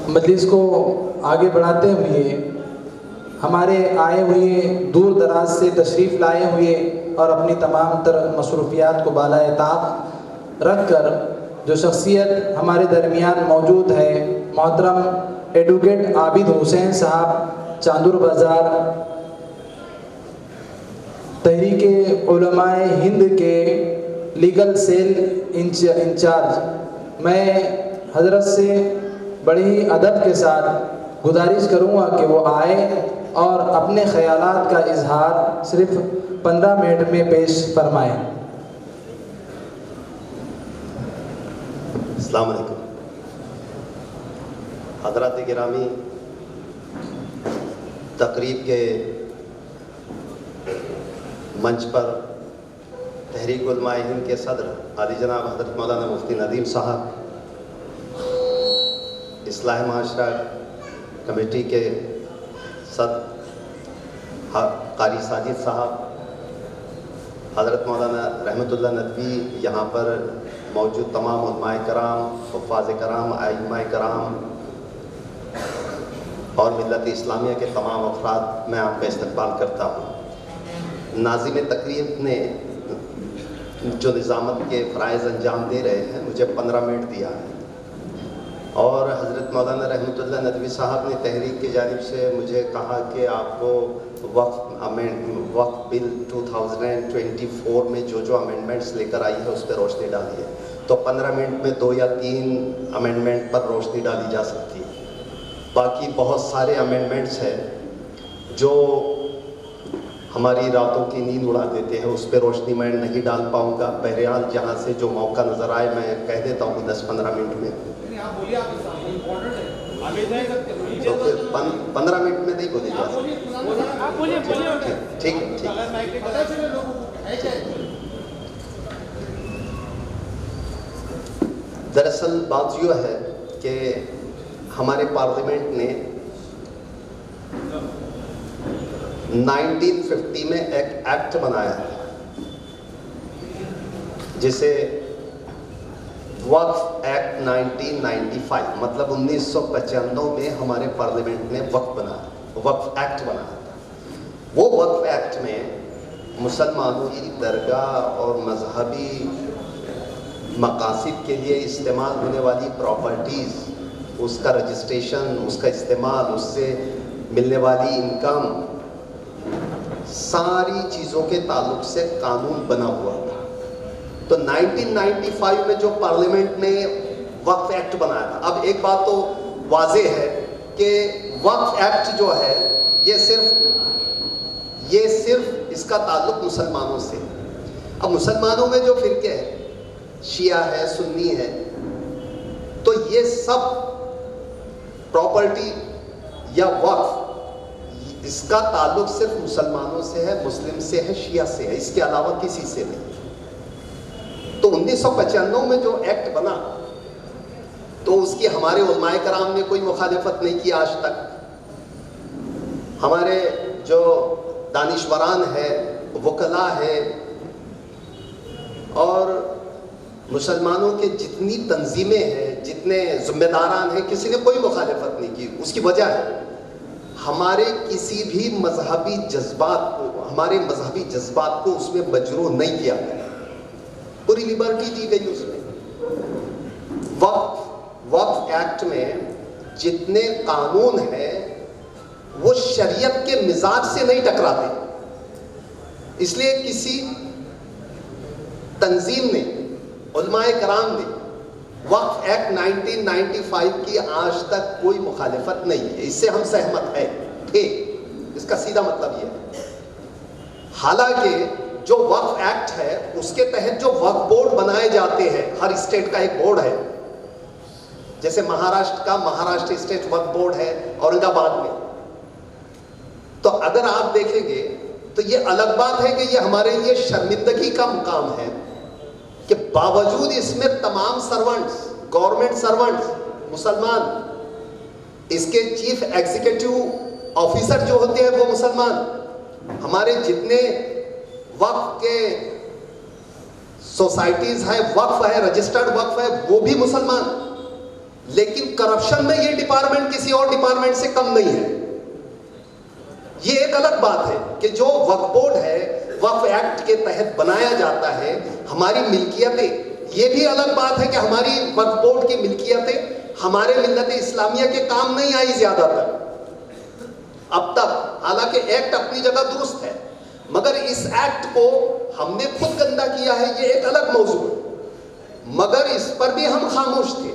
मजलिस को आगे बढ़ाते हुए हमारे आए हुए दूर दराज से तशरीफ़ लाए हुए और अपनी तमाम तर मसरूफियात को बालाए ताक़ रख कर जो शख्सियत हमारे दरमियान मौजूद है, मोहतरम एडवोकेट आबिद हुसैन साहब, चांदुर बाज़ार तहरीके उलमाए हिंद के लीगल सेल इंचार्ज, मैं हज़रत से बड़े ही अदब के साथ गुजारिश करूँगा कि वो आए और अपने ख़यालात का इजहार सिर्फ 15 मिनट में पेश फरमाएँ। अस्सलाम वालेकुम। हज़रात गिरामी, तकरीब के मंच पर तहरीक उलमाए हिंद के सदर आली जनाब हज़रत मौलाना मुफ्ती नदीम साहब, इस्लाह माशरा कमेटी के सदर कारी साजिद साहब, हज़रत मौलाना रहमतुल्लाह नदवी, यहाँ पर मौजूद तमाम उलमाए कराम, हुफ़ाज़ कराम, आइम्माए कराम और मिल्लत इस्लामिया के तमाम अफराद, मैं आपका इस्तक़बाल करता हूँ। नाज़िम तकरीब ने जो निज़ामत के फ़राइज़ अंजाम दे रहे हैं, मुझे 15 मिनट दिया है और हज़रत मौलाना रहमतुल्लाह नदवी साहब ने तहरीक की जानिब से मुझे कहा कि आपको वक्फ बिल 2024 में जो अमेंडमेंट्स लेकर आई है उस पर रोशनी डाली है। तो 15 मिनट में 2 या 3 अमेंडमेंट पर रोशनी डाली जा सकती है। बाकी बहुत सारे अमेंडमेंट्स हैं जो हमारी रातों की नींद उड़ा देते हैं, उस पर रोशनी मैं नहीं डाल पाऊँगा। बहरहाल जहाँ से जो मौका नज़र आए मैं कह देता हूँ 10-15 मिनट में। तो फिर 15 मिनट में नहीं बोली जा सकती। ठीक। दरअसल बात यह है कि हमारे पार्लियामेंट ने 1950 में एक एक्ट बनाया है जिसे वक्फ एक्ट 1995, मतलब 1995 में हमारे पार्लियामेंट ने वक्फ एक्ट बनाया था। वो वक्फ एक्ट में मुसलमानों की दरगाह और मजहबी मकासद के लिए इस्तेमाल होने वाली प्रॉपर्टीज़, उसका रजिस्ट्रेशन, उसका इस्तेमाल, उससे मिलने वाली इनकम, सारी चीज़ों के ताल्लुक से कानून बना हुआ था। तो 1995 में जो पार्लियामेंट ने वक्फ एक्ट बनाया था, अब एक बात तो वाज़े है कि वक्फ एक्ट जो है ये सिर्फ इसका ताल्लुक मुसलमानों से। अब मुसलमानों में जो फ़िरके हैं, शिया है, सुन्नी है, तो ये सब प्रॉपर्टी या वक्फ, इसका ताल्लुक सिर्फ मुसलमानों से है, मुस्लिम से है, शिया से है, इसके अलावा किसी से नहीं। तो 1995 में जो एक्ट बना तो उसकी हमारे उलमाए कराम ने कोई मुखालिफत नहीं की आज तक। हमारे जो दानिशवरान है, वकला है और मुसलमानों के जितनी तंजीमें हैं, जितने ज़िम्मेदारान हैं, किसी ने कोई मुखालिफत नहीं की। उसकी वजह है हमारे किसी भी मजहबी जज्बात को उसमें मजरूह नहीं किया गया, पूरी लिबर्टी दी गई उसमें। वक्फ एक्ट में जितने कानून हैं वो शरीयत के मिजाज से नहीं टकराते, इसलिए किसी तंजीम ने, उलमाए कराम ने वक्फ एक्ट 1995 की आज तक कोई मुखालिफत नहीं है, इससे हम सहमत थे। इसका सीधा मतलब यह है। हालांकि जो वक्फ एक्ट है उसके तहत जो वक्फ बोर्ड बनाए जाते हैं, हर स्टेट का एक बोर्ड है, जैसे महाराष्ट्र का महाराष्ट्र स्टेट वक्फ बोर्ड है औरंगाबाद में। तो अगर आप देखेंगे तो ये अलग बात है कि ये हमारे लिए शर्मिंदगी का मुकाम है कि बावजूद इसमें तमाम सर्वेंट्स, गवर्नमेंट सर्वेंट्स मुसलमान, इसके चीफ एग्जीक्यूटिव ऑफिसर जो होते हैं वो मुसलमान, हमारे जितने वक्फ के सोसाइटीज है, वक्फ है, रजिस्टर्ड वक्फ है, वो भी मुसलमान। लेकिन करप्शन में ये डिपार्टमेंट किसी और डिपार्टमेंट से कम नहीं है। ये एक अलग बात है कि जो वक्फ बोर्ड है, वक्फ एक्ट के तहत बनाया जाता है, हमारी मिल्कियतें, ये भी अलग बात है कि हमारी वक्फ बोर्ड की मिल्कियतें हमारे मिल्लत इस्लामिया के काम नहीं आई ज्यादातर अब तक। हालांकि एक्ट अपनी जगह दुरुस्त है, मगर इस एक्ट को हमने खुद गंदा किया है, ये एक अलग मौजू है। मगर इस पर भी हम खामोश थे,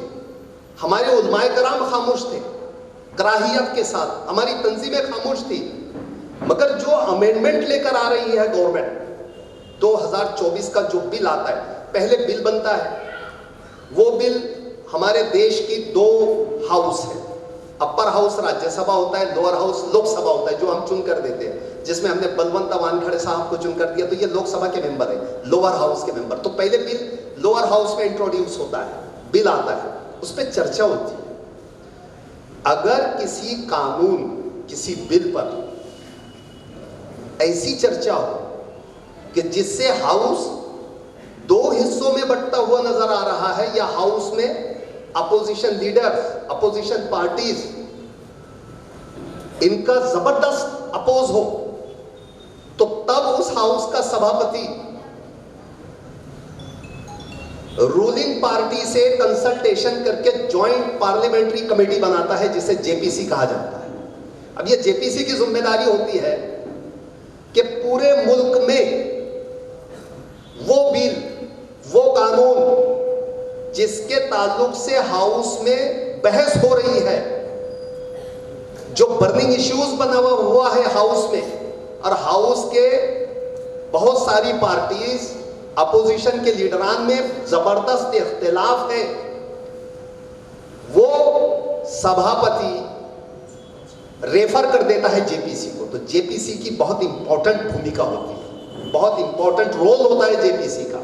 हमारे उलमाए कराम खामोश थे, कराहियत के साथ हमारी तंजीमें खामोश थी। मगर जो अमेंडमेंट लेकर आ रही है गवर्नमेंट, 2024 का जो बिल आता है, पहले बिल बनता है, वो बिल हमारे देश की 2 हाउस है। अपर हाउस राज्यसभा होता है, लोअर हाउस लोकसभा होता है, जो हम चुन कर देते हैं, जिसमें हमने बलवंत वानखड़े साहब को चुन कर दिया, तो ये लोकसभा के मेंबर है, लोअर हाउस के मेंबर। तो पहले बिल लोअर हाउस में इंट्रोड्यूस होता है, बिल आता है, उस पर चर्चा होती है। अगर किसी कानून, किसी बिल पर ऐसी चर्चा हो कि जिससे हाउस 2 हिस्सों में बंटता हुआ नजर आ रहा है, या हाउस में अपोजिशन लीडर्स, अपोजिशन पार्टीज, इनका जबरदस्त अपोज हो, तो तब उस हाउस का सभापति रूलिंग पार्टी से कंसल्टेशन करके जॉइंट पार्लियामेंट्री कमेटी बनाता है, जिसे जेपीसी कहा जाता है। अब ये जेपीसी की जिम्मेदारी होती है कि पूरे मुल्क में वो बिल, वो कानून जिसके ताल्लुक से हाउस में बहस हो रही है, जो बर्निंग इश्यूज बना हुआ है हाउस में, और हाउस के बहुत सारी पार्टीज, अपोजिशन के लीडरान में जबरदस्त इख्तिलाफ है, वो सभापति रेफर कर देता है जेपीसी को। तो जेपीसी की बहुत इंपॉर्टेंट भूमिका होती है, बहुत इंपॉर्टेंट रोल होता है जेपीसी का।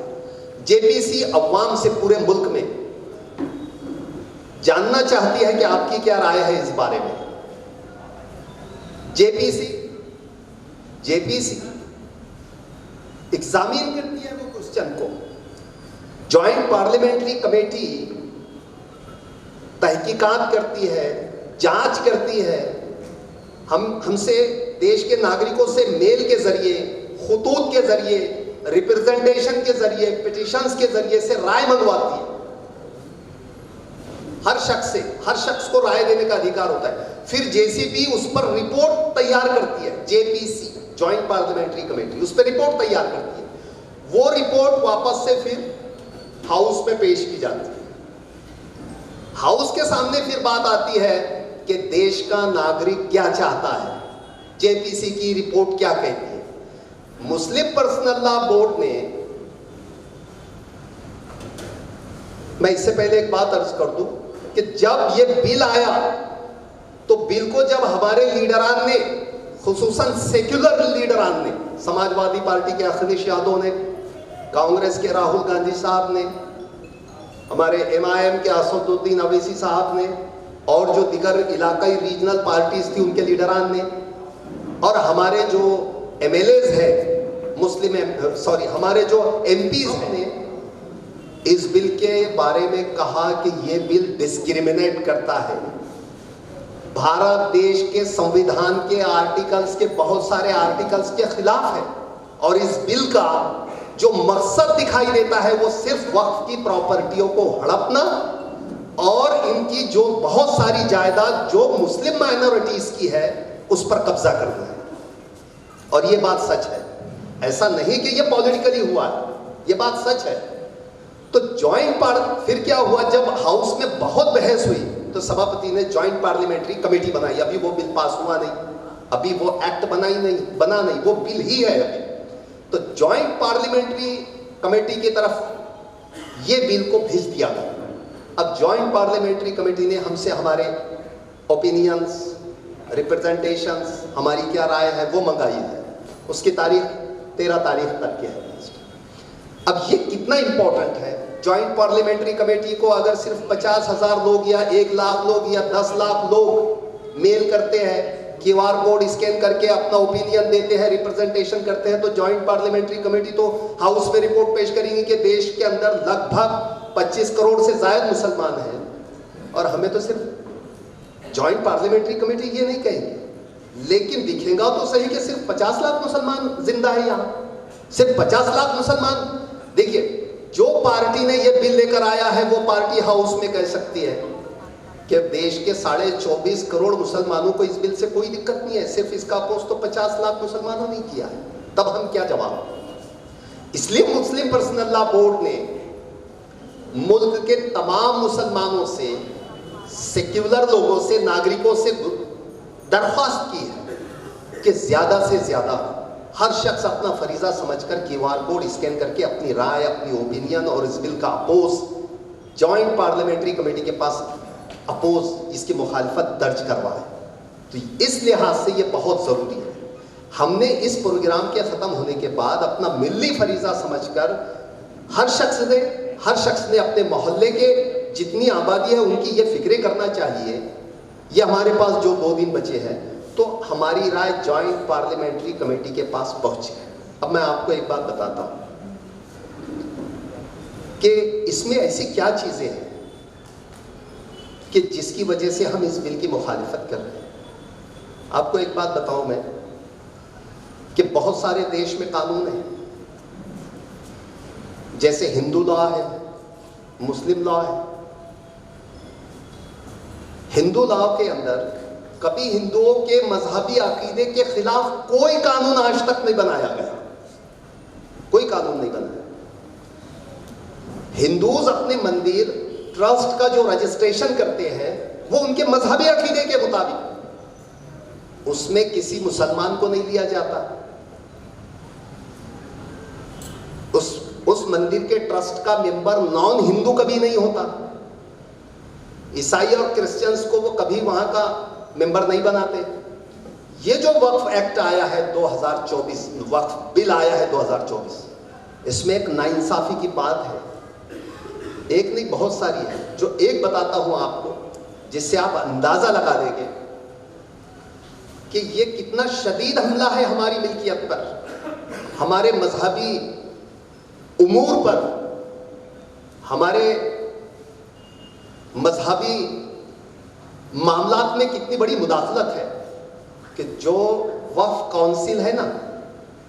जेपीसी अवाम से पूरे मुल्क में जानना चाहती है कि आपकी क्या राय है इस बारे में। जेपीसी एग्जामिन करती है वो क्वेश्चन को। जॉइंट पार्लियामेंट्री कमेटी तहकीकात करती है, जांच करती है, हमसे, देश के नागरिकों से मेल के जरिए, खुतूत के जरिए, रिप्रेजेंटेशन के जरिए, पिटिशंस के जरिए से राय मंगवाती है। हर शख्स को राय देने का अधिकार होता है। फिर जेसीबी उस पर रिपोर्ट तैयार करती है, जेपीसी, जॉइंट पार्लियामेंट्री कमेटी उस पर रिपोर्ट तैयार करती है। वो रिपोर्ट वापस से फिर हाउस में पेश की जाती है। हाउस के सामने फिर बात आती है कि देश का नागरिक क्या चाहता है, जेपीसी की रिपोर्ट क्या कहती है। मुस्लिम पर्सनल लॉ बोर्ड ने, मैं इससे पहले एक बात अर्ज कर दूं कि जब ये बिल आया, तो बिल को जब हमारे लीडरान ने, खुसूसन सेक्युलर लीडरान ने, समाजवादी पार्टी के अखिलेश यादव ने, कांग्रेस के राहुल गांधी साहब ने, हमारे एमआईएम के असदुद्दीन अवैसी साहब ने, और जो दिगर इलाकाई रीजनल पार्टीज थी उनके लीडरान ने, और हमारे जो एमएलएज है हमारे जो एमपीज ने इस बिल के बारे में कहा कि यह बिल डिस्क्रिमिनेट करता है। भारत देश के संविधान के आर्टिकल्स के, बहुत सारे आर्टिकल्स के खिलाफ है, और इस बिल का जो मकसद दिखाई देता है वो सिर्फ वक्फ की प्रॉपर्टियों को हड़पना और इनकी जो बहुत सारी जायदाद जो मुस्लिम माइनॉरिटीज की है उस पर कब्जा करना है। और ये बात सच है, ऐसा नहीं कि ये पॉलिटिकली हुआ है, ये बात सच है। तो फिर क्या हुआ, जब हाउस में बहुत बहस हुई तो सभापति ने जॉइंट पार्लियामेंट्री कमेटी बनाई। अभी वो बिल पास हुआ नहीं, अभी वो एक्ट बना नहीं, वो बिल ही है अभी। तो जॉइंट पार्लियामेंट्री कमेटी की तरफ ये बिल को भेज दिया गया। अब जॉइंट पार्लियामेंट्री कमेटी ने हमसे हमारे ओपिनियंस, रिप्रेजेंटेशंस, हमारी क्या राय है वो मंगाई है। उसकी तारीख 13 तारीख तक की है। अब ये कितना इंपॉर्टेंट है, जॉइंट पार्लियामेंट्री कमेटी को अगर सिर्फ 50,000 लोग या 1 लाख लोग या 10 लाख लोग मेल करते हैं, क्यूआर कोड स्कैन करके अपना ओपिनियन देते हैं, रिप्रेजेंटेशन करते हैं, तो जॉइंट पार्लियामेंट्री कमेटी तो हाउस में रिपोर्ट पेश करेंगी कि देश के अंदर लगभग 25 करोड़ से ज्यादा मुसलमान हैं। और हमें तो सिर्फ जॉइंट पार्लियामेंट्री कमेटी ये नहीं कहेंगे, लेकिन दिखेगा तो सही कि सिर्फ 50 लाख मुसलमान जिंदा है यहाँ, सिर्फ 50 लाख मुसलमान। देखिए, जो पार्टी ने ये बिल लेकर आया है वो पार्टी हाउस में कह सकती है कि देश के 24.5 करोड़ मुसलमानों को इस बिल से कोई दिक्कत नहीं है, सिर्फ इसका अपोज तो 50 लाख मुसलमानों ने किया है, तब हम क्या जवाब। इसलिए मुस्लिम पर्सनल लॉ बोर्ड ने मुल्क के तमाम मुसलमानों से, सेक्युलर लोगों से, नागरिकों से दरख्वास्त की है कि ज्यादा से ज्यादा हर शख्स अपना फरीजा समझकर QR कोड स्कैन करके अपनी राय, अपनी ओपिनियन और इस बिल का अपोज जॉइंट पार्लियामेंट्री कमेटी के पास अपोज, इसकी मुखालिफत दर्ज करवाए। तो इस लिहाज से ये बहुत ज़रूरी है। हमने इस प्रोग्राम के ख़त्म होने के बाद अपना मिली फरीजा समझकर हर शख्स ने अपने मोहल्ले के जितनी आबादी है उनकी ये फिक्रें करना चाहिए। ये हमारे पास जो 2 दिन बचे हैं, तो हमारी राय जॉइंट पार्लियामेंट्री कमेटी के पास पहुंची है। अब मैं आपको एक बात बताता हूं कि इसमें ऐसी क्या चीजें हैं कि जिसकी वजह से हम इस बिल की मुखालिफत कर रहे हैं। आपको एक बात बताऊं मैं कि बहुत सारे देश में कानून है, जैसे हिंदू लॉ है, मुस्लिम लॉ है। हिंदू लॉ के अंदर कभी हिंदुओं के मजहबी अकीदे के खिलाफ कोई कानून आज तक नहीं बनाया गया, कोई कानून नहीं बनाया। हिंदूज अपने मंदिर ट्रस्ट का जो रजिस्ट्रेशन करते हैं वो उनके मजहबी अकीदे के मुताबिक, उसमें किसी मुसलमान को नहीं लिया जाता। उस मंदिर के ट्रस्ट का मेंबर नॉन हिंदू कभी नहीं होता। ईसाई और क्रिश्चियंस को वो कभी वहां का मेंबर नहीं बनाते। ये जो वक्फ एक्ट आया है 2024, वक्फ बिल आया है 2024, इसमें एक नाइंसाफी की बात है, एक नहीं बहुत सारी है। जो एक बताता हूं आपको, जिससे आप अंदाजा लगा देंगे कि ये कितना शदीद हमला है हमारी मिल्कियत पर, हमारे मजहबी उमूर पर, हमारे मजहबी मामलात में कितनी बड़ी मुदाखलत है। कि जो वक्फ काउंसिल है ना,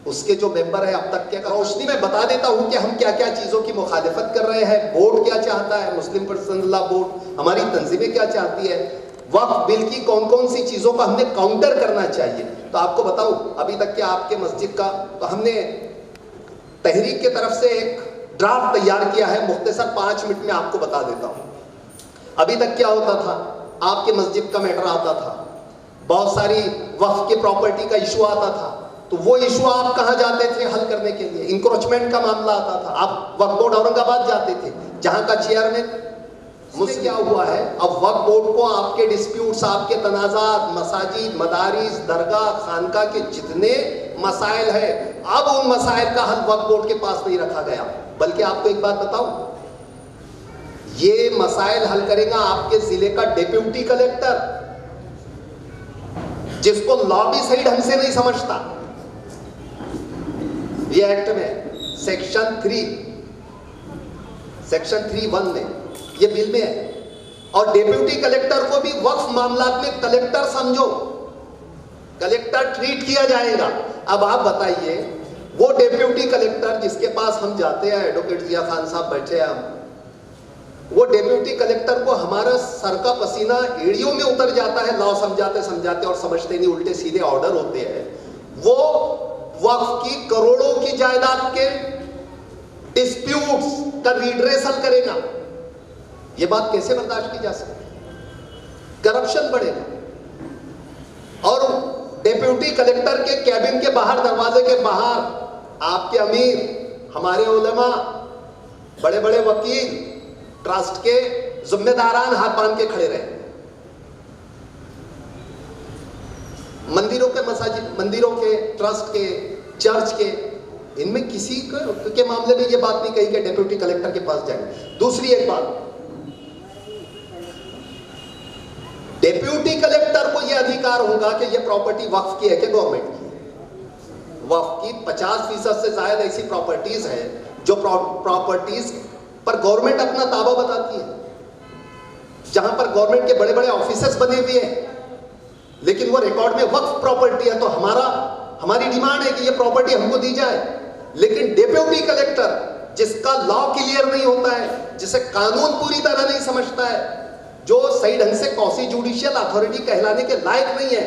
उसके जो मेंबर है अब तक के रोशनी में बता देता हूं कि हम क्या क्या चीज़ों की मुखालिफत कर रहे हैं। बोर्ड क्या चाहता है, मुस्लिम पर्सनल लॉ बोर्ड, हमारी तंजीमें क्या चाहती है, वक्फ बिल की कौन कौन सी चीज़ों को हमने काउंटर करना चाहिए। तो आपको बताऊं, अभी तक के आपके मस्जिद का तो हमने तहरीक की तरफ से एक ड्राफ्ट तैयार किया है, मुख्तसर 5 मिनट में आपको बता देता हूं। अभी तक क्या होता था, आपके मस्जिद का मैटर आता था, बहुत सारी वक्फ की प्रॉपर्टी का इशू आता था, तो वो इशू आप कहाँ जाते थे हल करने के लिए। इंक्रोचमेंट का मामला आता था, आप वक्फ बोर्ड औरंगाबाद जाते थे, जहां का चेयरमैन मुझसे क्या हुआ है। अब वक्फ बोर्ड को आपके डिस्प्यूट्स, आपके तनाज़ात, मसाजिद, मदारिस, दरगाह, खानका के जितने मसाइल है, अब उन मसाइल का हल वक्फ बोर्ड के पास नहीं रखा गया। बल्कि आपको एक बात बताऊं, ये मसाइल हल करेगा आपके जिले का डिप्यूटी कलेक्टर, जिसको लॉ भी सही ढंग से नहीं समझता। ये एक्ट में सेक्शन 3(1) में, ये बिल में है। और डिप्यूटी कलेक्टर को भी वक्फ मामलात में कलेक्टर समझो, कलेक्टर ट्रीट किया जाएगा। अब आप बताइए, वो डिप्यूटी कलेक्टर जिसके पास हम जाते हैं, एडवोकेट जिया खान साहब बैठे हैं, वो डिप्यूटी कलेक्टर को हमारा सर का पसीना एड़ियों में उतर जाता है, लॉ समझाते समझाते, और समझते नहीं, उल्टे सीधे ऑर्डर होते हैं। वो वक्फ की करोड़ों की जायदाद के डिस्प्यूट्स का रिड्रेसल करेगा। ये बात कैसे बर्दाश्त की जा सकती। करप्शन बढ़ेगा। और डिप्यूटी कलेक्टर के कैबिन के बाहर, दरवाजे के बाहर आपके अमीर, हमारे उलेमा, बड़े बड़े वकील, ट्रस्ट के जिम्मेदारान हाथ बांध के खड़े रहे। मंदिरों के, मसाजिद, मंदिरों के, ट्रस्ट के, चर्च के, इनमें किसी के मामले में ये बात नहीं कही कि डिप्यूटी कलेक्टर के पास जाए। दूसरी एक बात, डिप्यूटी कलेक्टर को यह अधिकार होगा कि यह प्रॉपर्टी वक्फ की है कि गवर्नमेंट की है। वक्फ की 50% से ज्यादा ऐसी प्रॉपर्टीज हैं जो प्रॉपर्टीज पर गवर्नमेंट अपना ताबा बताती है। जहां पर गवर्नमेंट के बड़े बड़े ऑफिसर्स बने हुए हैं, लेकिन वो रिकॉर्ड में वक्फ प्रॉपर्टी है, तो हमारी डिमांड है कि ये प्रॉपर्टी हमको दी जाए। लेकिन डेप्यूटी कलेक्टर जिसका लॉ क्लियर नहीं होता है, जिसे कानून पूरी तरह नहीं समझता है, जो सही ढंग से क्वासी जुडिशियल अथॉरिटी कहलाने के लायक नहीं है,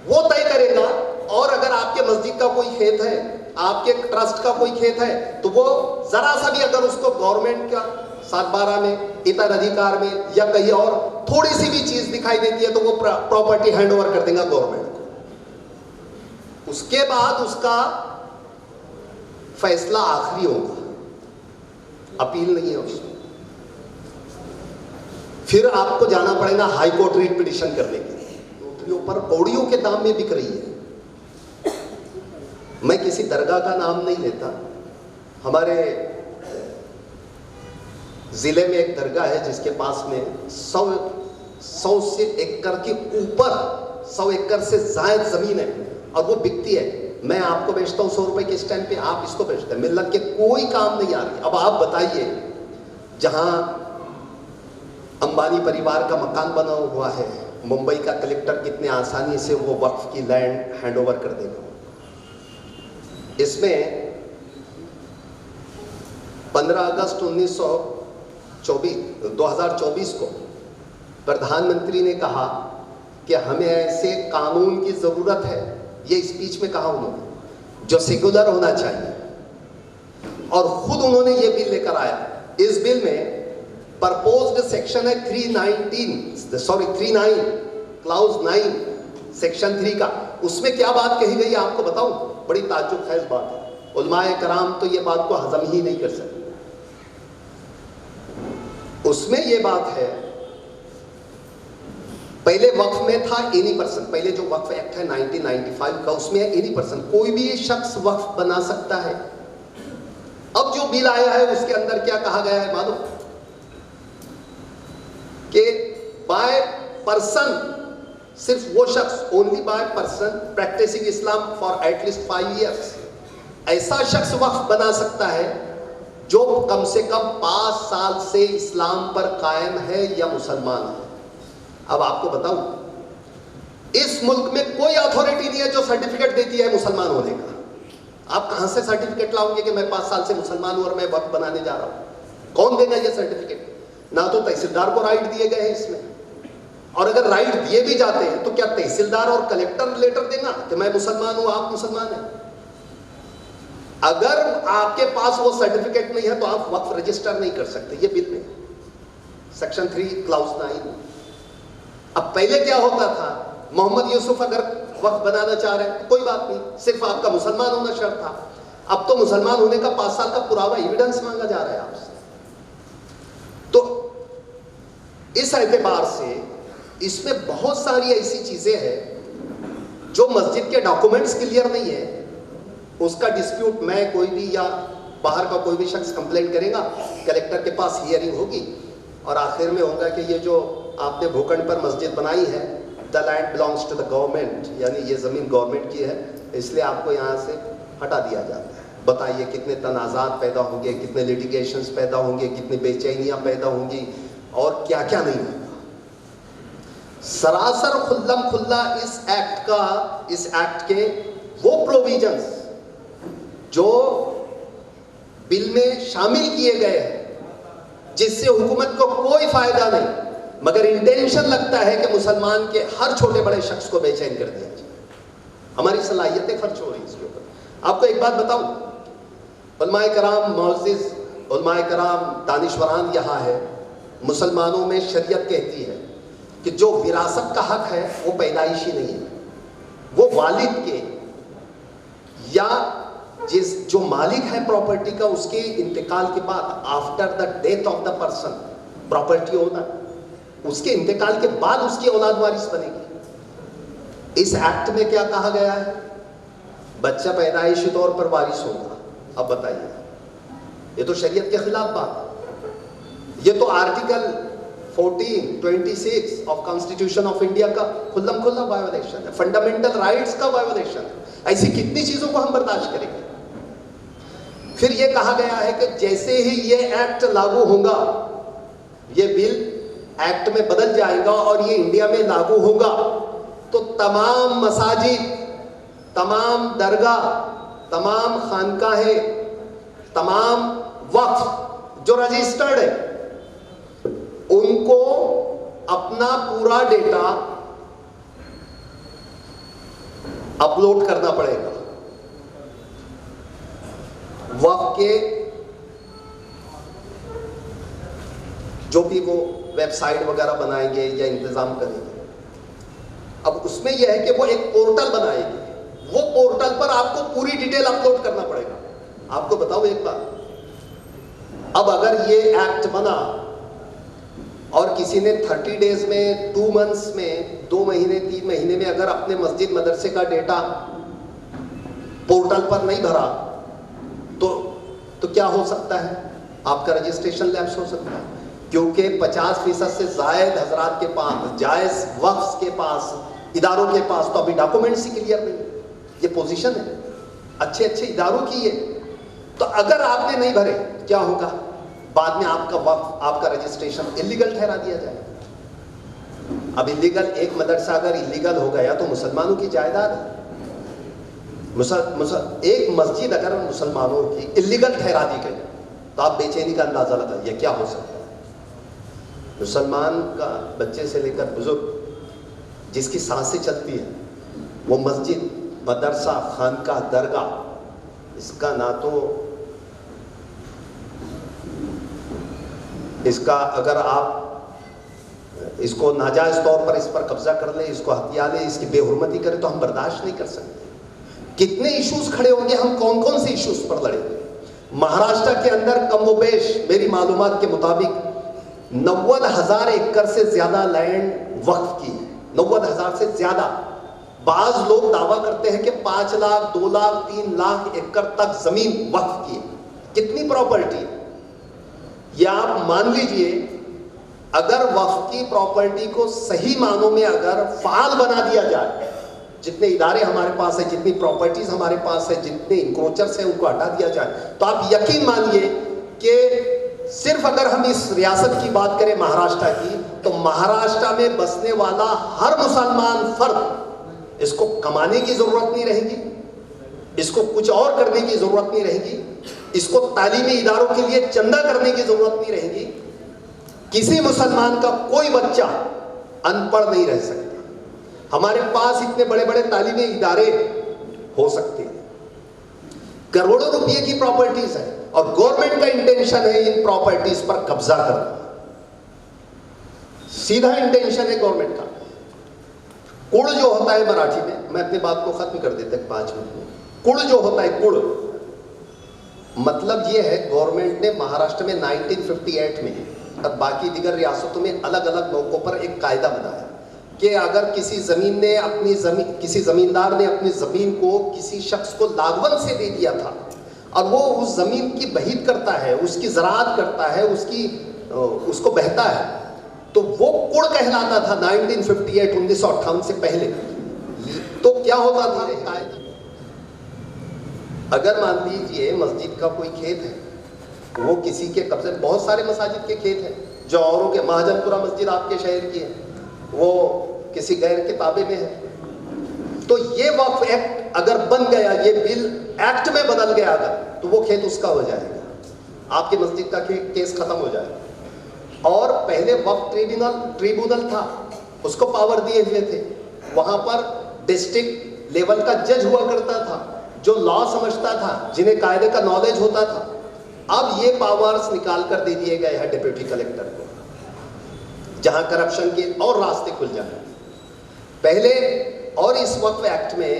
वो तय करेगा। और अगर आपके मस्जिद का कोई खेत है, आपके ट्रस्ट का कोई खेत है, तो वो जरा सा भी अगर उसको गवर्नमेंट का 7/12 में, इतर अधिकार में या कहीं और थोड़ी सी भी चीज दिखाई देती है, तो वो प्रॉपर्टी हैंड ओवर कर देगा गवर्नमेंट को। उसके बाद उसका फैसला आखिरी होगा, अपील नहीं है उसमें। फिर आपको जाना पड़ेगा हाई कोर्ट रिट पिटिशन करने के लिए। नोटरियों पर कौड़ियों के दाम में बिक रही है। मैं किसी दरगाह का नाम नहीं लेता, हमारे जिले में एक दरगाह है जिसके पास में 100 से एकड़ के ऊपर 100 एकड़ से ज्यादा जमीन है और वो बिकती है। मैं आपको बेचता हूं 100 रुपए के, इस टाइम पे आप इसको बेचते हैं, मिल्लत के कोई काम नहीं आ रही। अब आप बताइए, जहां अंबानी परिवार का मकान बना हुआ है, मुंबई का कलेक्टर कितने आसानी से वो वक्फ की लैंड हैंडओवर कर देगा। इसमें 15 अगस्त 2024 को प्रधानमंत्री ने कहा कि हमें ऐसे कानून की जरूरत है, ये स्पीच में कहा उन्होंने, जो सेकुलर होना चाहिए। और खुद उन्होंने ये बिल लेकर आया। इस बिल में प्रपोज्ड सेक्शन है 39 क्लाउज 9 सेक्शन 3 का। उसमें क्या बात कही गई है आपको बताऊं, बड़ी ताज्जुब खैज बात है। उलमाए कराम तो ये बात को हजम ही नहीं कर सकते। उसमें ये बात है, पहले वक्फ में था एनी पर्सन, पहले जो वक्फ एक्ट है 1995 का, उसमें एनी पर्सन, कोई भी शख्स वक्फ बना सकता है। अब जो बिल आया है उसके अंदर क्या कहा गया है मालूम, कि बाय पर्सन, सिर्फ वो शख्स, only by person practising Islam for at least 5 years, ऐसा शख्स वक्फ बना सकता है जो कम से कम 5 साल से इस्लाम पर कायम है या मुसलमान है। अब आपको बताऊं, इस मुल्क में कोई अथॉरिटी नहीं है जो सर्टिफिकेट देती है मुसलमान होने का। आप कहां से सर्टिफिकेट लाओगे कि मैं 5 साल से मुसलमान हूं और मैं वक्फ बनाने जा रहा हूं? कौन देगा ये सर्टिफिकेट? ना तो तहसीलदार को राइट दिए गए हैं इसमें, और अगर राइट दिए भी जाते हैं तो क्या तहसीलदार और कलेक्टर लेटर देगा कि मैं मुसलमान हूं, आप मुसलमान हैं? अगर आपके पास वो सर्टिफिकेट नहीं है तो आप वक्फ रजिस्टर नहीं कर सकते। ये बिल में सेक्शन 3 क्लाउज 9। अब पहले क्या होता था, मोहम्मद यूसुफ अगर वक्फ बनाना चाह रहे हैं तो कोई बात नहीं, सिर्फ आपका मुसलमान होना शर्त था। अब तो मुसलमान होने का 5 साल का पुरावा एविडेंस मांगा जा रहा है आपसे। तो इस एतबार से इसमें बहुत सारी ऐसी चीजें हैं जो मस्जिद के डॉक्यूमेंट्स क्लियर नहीं है, उसका डिस्प्यूट मैं कोई भी या बाहर का कोई भी शख्स कंप्लेंट करेगा, कलेक्टर के पास हियरिंग होगी और आखिर में होगा कि ये जो आपने भूखंड पर मस्जिद बनाई है, the land belongs to the government, यानी ये ज़मीन गवर्नमेंट की है, इसलिए आपको यहाँ से हटा दिया जाता है। बताइए कितने तनाज़ात पैदा होंगे, कितने लिटिगेशंस पैदा होंगे, कितनी बेचैनियाँ पैदा होंगी और क्या क्या नहीं होगा। सरासर खुल्लम खुल्ला इस एक्ट के वो प्रोविजंस जो बिल में शामिल किए गए हैं, जिससे हुकूमत को कोई फायदा नहीं, मगर इंटेंशन लगता है कि मुसलमान के हर छोटे बड़े शख्स को बेचैन कर दिया जाए। हमारी सलाहियतें खर्च हो रही इसके ऊपर। आपको एक बात बताऊं, उलमाए कराम मुअज़्ज़िज़, उलमाए कराम दानिशवरान यहाँ है, मुसलमानों में शरीयत कहती है कि जो विरासत का हक है वो पैदाइशी नहीं है, वो वालिद के या जो मालिक है प्रॉपर्टी का, उसके इंतकाल के बाद, after the death of the person, property owner, उसके इंतकाल के बाद उसकी औलाद वारिस बनेगी। इस एक्ट में क्या कहा गया है, बच्चा पैदाइशी तौर पर वारिस होगा। अब बताइए, ये तो शरीयत के खिलाफ बात है। ये तो article 1426 of constitution of India का खुल्लम खुल्ला वायोलेशन है, फंडामेंटल राइट्स का वायोलेशन है। ऐसी कितनी चीजों को हम बर्दाश्त करेंगे। फिर ये कहा गया है कि जैसे ही ये एक्ट लागू होगा, ये बिल एक्ट में बदल जाएगा और ये इंडिया में लागू होगा तो तमाम मसाजिद, तमाम दरगाह, तमाम खानकाहें, तमाम वक्फ जो रजिस्टर्ड है उनको अपना पूरा डेटा अपलोड करना पड़ेगा। वक्फ के जो भी वो वेबसाइट वगैरह बनाएंगे या इंतजाम करेंगे, अब उसमें यह है कि वो एक पोर्टल बनाएंगे, वो पोर्टल पर आपको पूरी डिटेल अपलोड करना पड़ेगा। आपको बताओ एक बात, अब अगर ये एक्ट बना और किसी ने 30 डेज में, 2 मंथ्स में, 2 महीने 3 महीने में अगर अपने मस्जिद मदरसे का डेटा पोर्टल पर नहीं भरा तो क्या हो सकता है? आपका रजिस्ट्रेशन लैप्स हो सकता है, क्योंकि 50% से जायद हजरात के पास, जायज वक्फ के पास, इदारों के पास तो अभी डॉक्यूमेंट्स ही क्लियर नहीं है। ये पोजीशन है अच्छे अच्छे इदारों की है। तो अगर आपने नहीं भरे क्या होगा? बाद में आपका वक्फ, आपका रजिस्ट्रेशन इलीगल ठहरा दिया जाएगा। अब इलीगल, एक मदरसा अगर इलीगल हो गया तो मुसलमानों की जायदाद है। एक मस्जिद अगर मुसलमानों की इलीगल ठहरा दी गई तो आप बेचैनी का अंदाजा लगाइए क्या हो सकता है। मुसलमान का बच्चे से लेकर बुजुर्ग जिसकी सांसें चलती है वो मस्जिद, मदरसा, खानका, दरगाह, इसका ना तो इसका अगर आप इसको नाजायज तौर पर इस पर कब्जा कर ले, इसको हत्या ले, इसकी बेहुरमती करें तो हम बर्दाश्त नहीं कर सकते। कितने इश्यूज खड़े होंगे, हम कौन कौन से इश्यूज पर लड़ेंगे। महाराष्ट्र के अंदर कमोबेश मेरी मालूमात के मुताबिक 90,000 एकड़ से ज्यादा लैंड वक्फ की, 90,000 से ज्यादा। बाज लोग दावा करते हैं कि 5 लाख, 2 लाख, 3 लाख एकड़ तक जमीन वक्फ की। कितनी प्रॉपर्टी? या आप मान लीजिए अगर वक्फ की प्रॉपर्टी को सही मानों में अगर फाल बना दिया जाए, जितने इदारे हमारे पास है, जितनी प्रॉपर्टीज हमारे पास है, जितने इंक्रोचर्स हैं उनको हटा दिया जाए, तो आप यकीन मानिए कि सिर्फ अगर हम इस रियासत की बात करें महाराष्ट्र की, तो महाराष्ट्र में बसने वाला हर मुसलमान फर्द, इसको कमाने की जरूरत नहीं रहेगी, इसको कुछ और करने की जरूरत नहीं रहेगी, इसको तालीमी इदारों के लिए चंदा करने की जरूरत नहीं रहेगी। किसी मुसलमान का कोई बच्चा अनपढ़ नहीं रह सकता। हमारे पास इतने बड़े बड़े तालीमी इदारे हो सकते हैं, करोड़ों रुपए की प्रॉपर्टीज है और गवर्नमेंट का इंटेंशन है इन प्रॉपर्टीज पर कब्जा करना। सीधा इंटेंशन है गवर्नमेंट का। कुड़ जो होता है मराठी में, मैं अपनी बात को खत्म कर देता 5 मिनट में। कुड़ जो होता है, कुड़ मतलब ये है, गवर्नमेंट ने महाराष्ट्र में 1958 में और बाकी दिगर रियासतों में अलग अलग मौकों पर एक कायदा बनाया कि अगर किसी किसी जमींदार ने अपनी जमीन को किसी शख्स को लागवन से दे दिया था और वो उस जमीन की बहीद करता है, उसकी ज़राअत करता है, उसको बहता है, तो वो कुड़ कहलाता था 1958, 1958 से पहले। तो क्या होता था, अगर मान लीजिए मस्जिद का कोई खेत है, वो किसी के कब्जे, बहुत सारे मसाजिद के खेत हैं जो औरों के, महाजनपुरा मस्जिद आपके शहर की है, वो किसी गैर के ताबे में है, तो ये वक्फ एक्ट अगर बन गया, ये बिल एक्ट में बदल गया अगर, तो वो खेत उसका हो जाएगा, आपकी मस्जिद का केस खत्म हो जाएगा। और पहले वक्फ ट्रिब्यूनल था, उसको पावर दिए हुए थे, वहां पर डिस्ट्रिक्ट लेवल का जज हुआ करता था जो लॉ समझता था, जिन्हें कायदे का नॉलेज होता था। अब ये पावर्स निकाल कर दे दिए गए हैं डिप्टी कलेक्टर को, जहां करप्शन के और रास्ते खुल जाए पहले। और इस वक्फ एक्ट में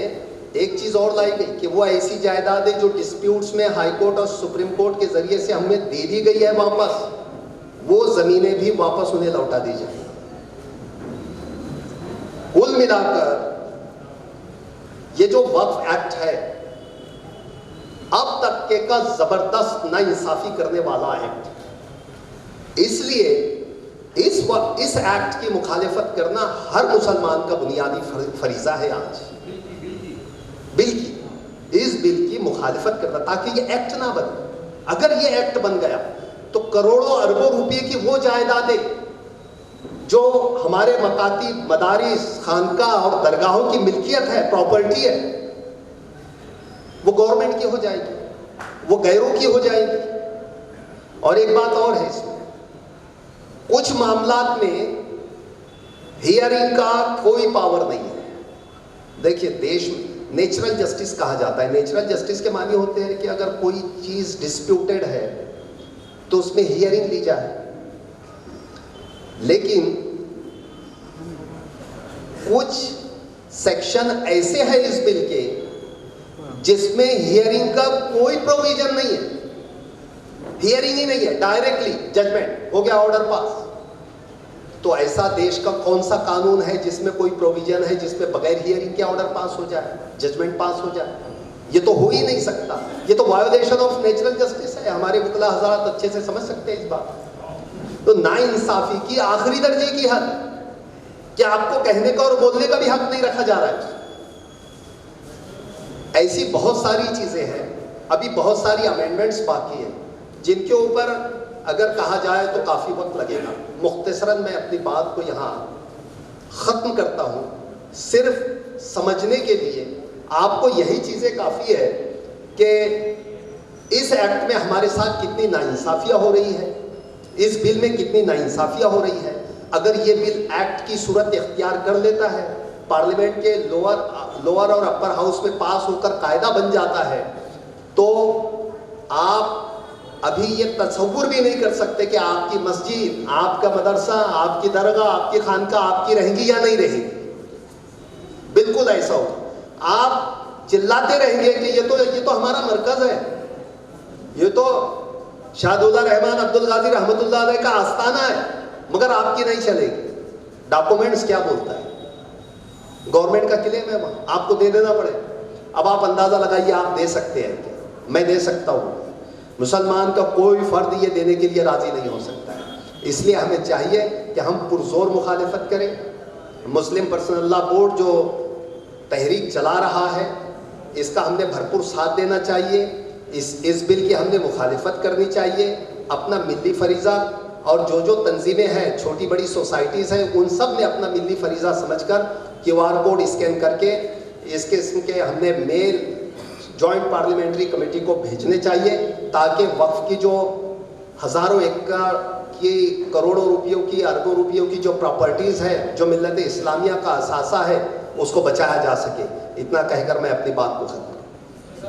एक चीज और लाई गई कि वो ऐसी जायदादें जो डिस्प्यूट्स में हाई कोर्ट और सुप्रीम कोर्ट के जरिए से हमें दे दी गई है वापस, वो जमीनें भी वापस उन्हें लौटा दी जाए। कुल मिलाकर ये जो वक्फ एक्ट है अब तक के का जबरदस्त नाइंसाफी करने वाला एक्ट, इसलिए इस एक्ट की मुखालिफत करना हर मुसलमान का बुनियादी फरीजा है। आज इस बिल की मुखालिफत करना, ताकि ये एक्ट ना बने। अगर ये एक्ट बन गया तो करोड़ों अरबों रुपए की वो जायदादें जो हमारे मकाती, मदारिस, खानका और दरगाहों की मिल्कियत है, प्रॉपर्टी है, वो गवर्नमेंट की हो जाएगी, वो गैरों की हो जाएगी। और एक बात और है इसमें, कुछ मामलात में हियरिंग का कोई पावर नहीं है। देखिए, देश में नेचुरल जस्टिस कहा जाता है। नेचुरल जस्टिस के मानी होते हैं कि अगर कोई चीज डिस्प्यूटेड है तो उसमें हियरिंग ली जाए, लेकिन कुछ सेक्शन ऐसे हैं इस बिल के जिसमें हियरिंग का कोई प्रोविजन नहीं है, हियरिंग ही नहीं है, डायरेक्टली जजमेंट हो गया, ऑर्डर पास। तो ऐसा देश का कौन सा कानून है जिसमें कोई प्रोविजन है जिसमें बगैर हियरिंग के ऑर्डर पास हो जाए, जजमेंट पास हो जाए? ये तो हो ही नहीं सकता। ये तो वायोलेशन ऑफ नेचुरल जस्टिस है। हमारे वकील हज़रात अच्छे से समझ सकते हैं इस बात। तो नाइंसाफी की आखिरी दर्जे की हद कि आपको कहने का और बोलने का भी हक नहीं रखा जा रहा है। ऐसी बहुत सारी चीजें हैं, अभी बहुत सारी अमेंडमेंट्स बाकी हैं जिनके ऊपर अगर कहा जाए तो काफी वक्त लगेगा। मुख्तसरन मैं अपनी बात को यहाँ खत्म करता हूँ, सिर्फ समझने के लिए आपको यही चीजें काफी है कि इस एक्ट में हमारे साथ कितनी नाइंसाफियां हो रही है, इस बिल में कितनी नाइंसाफियां हो रही है। अगर ये बिल एक्ट की सूरत इख्तियार कर लेता है, पार्लियामेंट के लोअर और अपर हाउस में पास होकर कायदा बन जाता है, तो आप अभी ये तसव्वुर भी नहीं कर सकते कि आपकी मस्जिद, आपका मदरसा, आपकी दरगाह, आपकी खानका आपकी रहेगी या नहीं रहेगी। बिल्कुल ऐसा होगा। आप चिल्लाते रहेंगे कि ये तो हमारा मरकज है, ये तो शाहदुल्ला रहमान अब्दुल गाजी रहमतुल्लाह अलैह का आस्थाना है, मगर आपकी नहीं चलेगी। डॉक्यूमेंट्स क्या बोलता है? गवर्नमेंट का क्लेम है, वहां आपको दे देना पड़े। अब आप अंदाजा लगाइए, आप दे सकते हैं क्या? मैं दे सकता हूँ। मुसलमान का कोई फर्द ये देने के लिए राजी नहीं हो सकता है। इसलिए हमें चाहिए कि हम पुरजोर मुखालिफत करें। मुस्लिम पर्सनल लॉ बोर्ड जो तहरीक चला रहा है, इसका हमने भरपूर साथ देना चाहिए। इस बिल की हमने मुखालिफत करनी चाहिए। अपना मिली फरीज़ा, और जो तंजीमें हैं, छोटी बड़ी सोसाइटीज़ हैं, उन सब ने अपना मिली फरीज़ा समझकर QR कोड स्कैन करके इस किस्म के हमने मेल जॉइंट पार्लियामेंट्री कमेटी को भेजने चाहिए, ताकि वक्फ की जो हज़ारों एकड़ की, करोड़ों रुपयों की, अरबों रुपयों की जो प्रॉपर्टीज़ है, जो मिल्लत इस्लामिया का असासा है, उसको बचाया जा सके। इतना कहकर मैं अपनी बात को खत्म